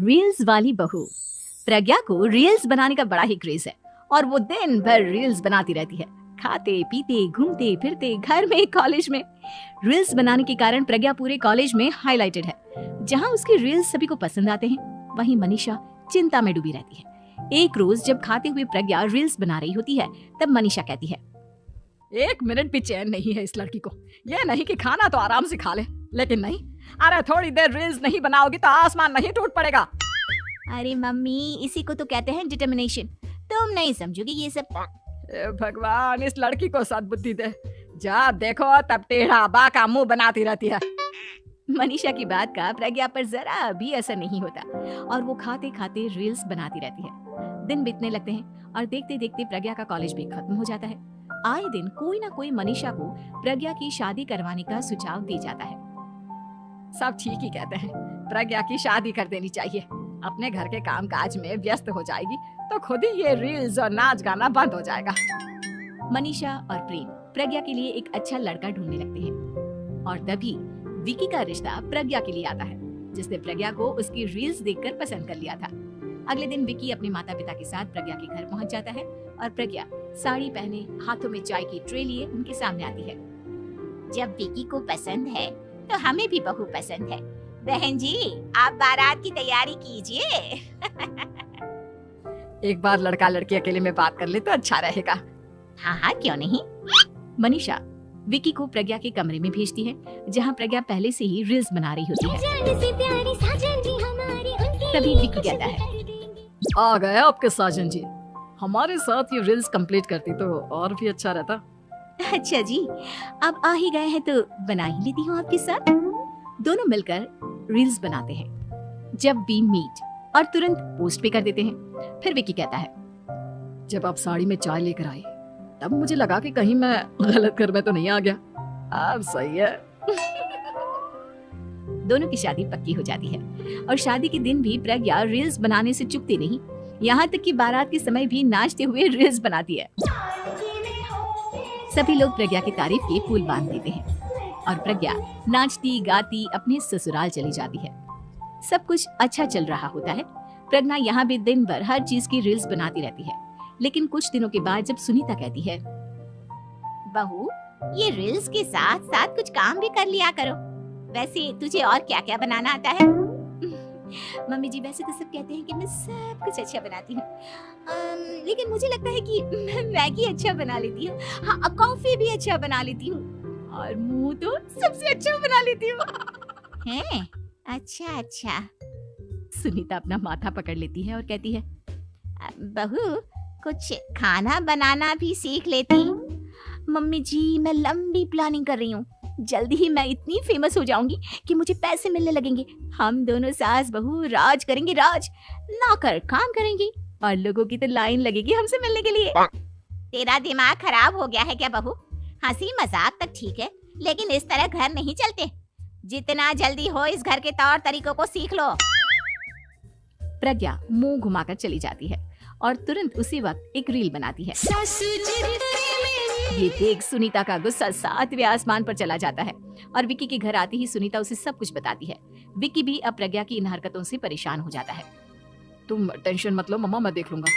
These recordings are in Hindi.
रील्स वाली बहू। प्रज्ञा को रील्स बनाने का बड़ा ही क्रेज है और वो दिन भर रील्स बनाती रहती है, खाते पीते घूमते फिरते, घर में कॉलेज में। रील्स बनाने के कारण प्रज्ञा पूरे कॉलेज में हाईलाइटेड है। जहाँ उसकी रील्स सभी को पसंद आते हैं, वहीं मनीषा चिंता में डूबी रहती है। एक रोज जब खाते हुए प्रज्ञा रील्स बना रही होती है, तब मनीषा कहती है, 1 मिनट भी चैन नहीं है इस लड़की को। ये नहीं कि खाना तो आराम से खा ले, लेकिन नहीं, अरे थोड़ी देर रील्स नहीं बनाओगी तो आसमान नहीं टूट पड़ेगा। अरे मम्मी, इसी को तो कहते हैं डिटर्मिनेशन। तुम नहीं समझोगी ये सब। भगवान, इस लड़की को सद्बुद्धि दे। जब देखो तब टेढ़ा बाका मुंह बनाती रहती है। मनीषा की बात का प्रज्ञा पर जरा भी असर नहीं होता और वो खाते खाते रील्स बनाती रहती है। दिन बीतने लगते हैं और देखते देखते प्रज्ञा का कॉलेज भी खत्म हो जाता है। आए दिन कोई ना कोई मनीषा को प्रज्ञा की शादी करवाने का सुझाव दे जाता है। सब ठीक ही कहते हैं, प्रज्ञा की शादी कर देनी चाहिए। अपने घर के कामकाज में व्यस्त हो जाएगी तो खुद ही ये रील्स और नाच गाना बंद हो जाएगा। मनीषा और प्रेम प्रज्ञा के लिए एक अच्छा लड़का ढूंढने लगते हैं और तभी विकी का रिश्ता प्रज्ञा के लिए आता है, जिसने प्रज्ञा को उसकी रील्स देखकर पसंद कर लिया था। अगले दिन विकी अपने माता पिता के साथ प्रज्ञा के घर पहुंच जाता है और प्रज्ञा साड़ी पहने, हाथों में चाय की ट्रे लिए उनके सामने आती है। जब विकी को पसंद है तो हमें भी बहू पसंद है। बहन जी, आप बारात की तैयारी कीजिए। एक बार लड़का लड़की अकेले में बात कर ले तो अच्छा रहेगा। हाँ हाँ, क्यों नहीं। मनीषा विकी को प्रज्ञा के कमरे में भेजती है, जहाँ प्रज्ञा पहले से ही रील्स बना रही होती है। तभी विकी कहता है, आ गए आपके साजन जी। हमारे साथ ये रील्स कंप्लीट करती तो और भी अच्छा रहता। अच्छा जी, अब आ ही गए हैं तो बना ही लेती हूँ आपके साथ। दोनों मिलकर रील्स बनाते हैं। जब वी मीट और तुरंत पोस्ट भी कर देते हैं। फिर विकी कहता है, जब आप साड़ी में चाय लेकर आई तब मुझे लगा कि कहीं मैं गलत घर में तो नहीं आ गया। अब सही है। दोनों की शादी पक्की हो जाती है और शादी के दिन भी प्रज्ञा रील्स बनाने से चूकती नहीं। यहाँ तक कि बारात के समय भी नाचते हुए रील्स बनाती है। सभी लोग प्रज्ञा की तारीफ के फूल बांध देते हैं और प्रज्ञा नाचती गाती अपने ससुराल चली जाती है। सब कुछ अच्छा चल रहा होता है। प्रज्ञा यहाँ भी दिन भर हर चीज की रील्स बनाती रहती है। लेकिन कुछ दिनों के बाद जब सुनीता कहती है, बहू, ये रील्स के साथ साथ कुछ काम भी कर लिया करो। वैसे तुझे और क्या क्या बनाना आता है? मम्मी जी, वैसे तो सब कहते हैं कि मैं सब कुछ अच्छा बनाती हूँ, लेकिन मुझे लगता है कि मैं मैगी अच्छा बना लेती हूँ। हाँ, कॉफी भी अच्छा बना लेती हूँ और मुंह तो सबसे अच्छा बना लेती हूँ। हैं? अच्छा अच्छा। सुनीता अपना माथा पकड़ लेती है और कहती है, बहू, कुछ खाना बनाना भी सीख लेती। मम्मी जी, मैं लंबी प्लानिंग कर रही हूँ। जल्दी ही मैं इतनी फेमस हो जाऊंगी कि मुझे पैसे मिलने लगेंगे। हम दोनों सास बहू राज करेंगे, राज नौकर काम करेंगे और लोगों की तो लाइन लगेगी हमसे मिलने के लिए। तेरा दिमाग खराब हो गया है क्या बहू? हंसी मजाक तक ठीक है, लेकिन इस तरह घर नहीं चलते। जितना जल्दी हो इस घर के तौर तरीकों को सीख लो। प्रज्ञा मुंह घुमाकर चली जाती है और तुरंत उसी वक्त एक रील बनाती है। ये देख सुनीता का गुस्सा 7वें आसमान पर चला जाता है और विकी के घर आते ही सुनीता उसे सब कुछ बताती है। विकी भी अब प्रज्ञा की इन हरकतों से परेशान हो जाता है। तुम टेंशन मत लो मम्मा, मैं देख लूंगा।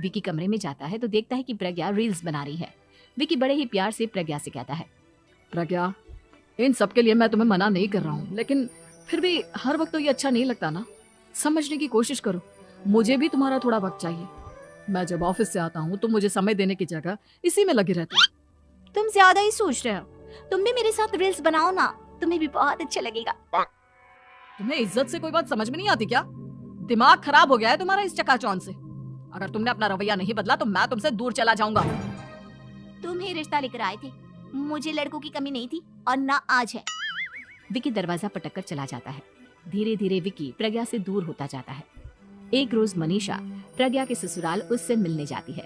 विकी कमरे में जाता है तो देखता है कि प्रज्ञा रील्स बना रही है। विकी बड़े ही प्यार से प्रज्ञा से कहता है, प्रज्ञा, इन सब के लिए मैं तुम्हें मना नहीं कर रहा हूँ, लेकिन फिर भी हर वक्त तो ये अच्छा नहीं लगता ना। समझने की कोशिश करो, मुझे भी तुम्हारा थोड़ा वक्त चाहिए। मैं जब ऑफिस से आता हूँ तो मुझे समय देने की जगह इसी में लगी रहती है। तुम ज्यादा ही सोच रहे हो। तुम भी मेरे साथ रील्स बनाओ ना, तुम्हें भी बहुत अच्छा लगेगा। तुम्हें इज्जत से कोई बात समझ में नहीं आती क्या? दिमाग खराब हो गया है तुम्हारा इस चकाचौंध से। अगर तुमने अपना रवैया नहीं बदला तो मैं तुमसे दूर चला जाऊंगा। तुम्हें रिश्ता लेकर आए थे, मुझे लड़कों की कमी नहीं थी और ना आज है। विकी दरवाजा पटक कर चला जाता है। धीरे धीरे विकी प्रज्ञा से दूर होता जाता है। एक रोज मनीषा प्रज्ञा के ससुराल उससे मिलने जाती है।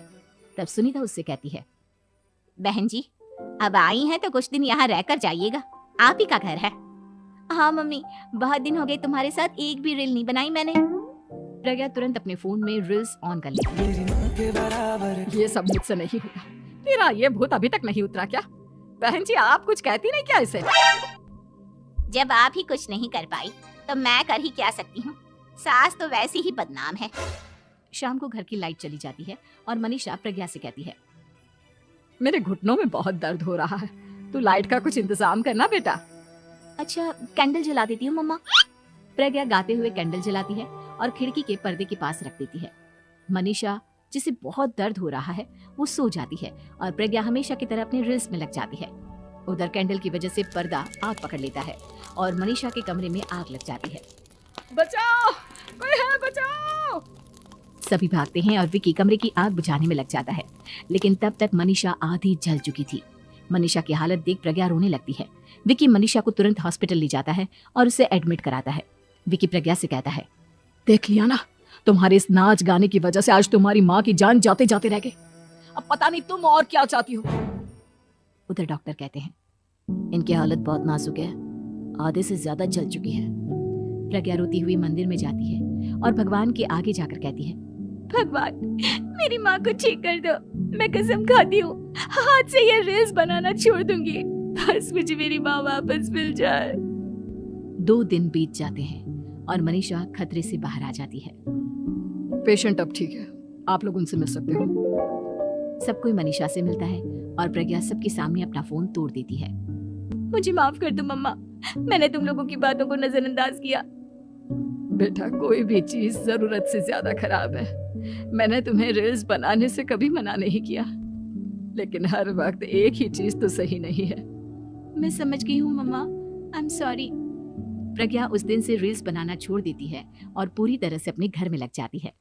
तब सुनीता उससे कहती है, बहन जी, अब आई हैं तो कुछ दिन यहाँ रहकर जाइएगा। आप ही का घर है। हाँ मम्मी, बहुत दिन हो गए तुम्हारे साथ एक भी रील नहीं बनाई मैंने। प्रज्ञा तुरंत अपने फोन में रील्स ऑन कर लेती है। ये सब मुझसे नहीं होगा। तेरा ये भूत अभी तक नहीं उतरा क्या? बहन जी, आप कुछ कहती नहीं क्या इसे? जब आप ही कुछ नहीं कर पाई तो मैं कर ही क्या सकती हूँ। सास तो वैसी ही बदनाम है। शाम को घर की लाइट चली जाती है और मनीषा प्रज्ञा से कहती है, मेरे घुटनों में बहुत दर्द हो रहा है, तू लाइट का कुछ इंतजाम करना बेटा। अच्छा कैंडल जला देती हूँ मम्मा। प्रज्ञा गाते हुए कैंडल जलाती है और खिड़की के पर्दे के पास रख देती है। मनीषा जिसे बहुत दर्द हो रहा है वो सो जाती है और प्रज्ञा हमेशा की तरह अपने रील्स में लग जाती है। उधर कैंडल की वजह से पर्दा आग पकड़ लेता है और मनीषा के कमरे में आग लग जाती है। बचाओ, कोई है, बचाओ। सभी भागते हैं और विकी कमरे की आग बुझाने में लग जाता है, लेकिन तब तक मनीषा आधी जल चुकी थी। मनीषा की हालत देख प्रज्ञा रोने लगती है। विकी मनीषा को तुरंत हॉस्पिटल ले जाता है और उसे एडमिट कराता है। विकी प्रज्ञा से कहता है, देख लिया ना, तुम्हारे इस नाच गाने की वजह से आज तुम्हारी माँ की जान जाते जाते रह गई। अब पता नहीं तुम और क्या चाहती हो। उधर डॉक्टर कहते हैं, इनकी हालत बहुत नाजुक है, आधे से ज्यादा जल चुकी है। प्रज्ञा रोती हुई मंदिर में जाती है और भगवान के आगे जाकर कहती है, भगवान मेरी माँ को ठीक कर दो, मैं कसम खाती हूँ हाथ से ये रील्स बनाना छोड़ दूंगी, बस मुझे मेरी माँ वापस मिल जाए। 2 दिन बीत जाते हैं और मनीषा खतरे से बाहर आ जाती है। पेशेंट अब ठीक है, आप लोग उनसे मिल सकते हो। सब कोई मनीषा से मिलता है और प्रज्ञा सबके सामने अपना फोन तोड़ देती है। मुझे माफ कर दो मम्मा, मैंने तुम लोगों की बातों को नजरअंदाज किया। बेटा कोई भी चीज जरूरत से ज्यादा खराब है। मैंने तुम्हें रील्स बनाने से कभी मना नहीं किया, लेकिन हर वक्त एक ही चीज तो सही नहीं है। मैं समझ गई हूँ मम्मा, आई एम सॉरी। प्रज्ञा उस दिन से रील्स बनाना छोड़ देती है और पूरी तरह से अपने घर में लग जाती है।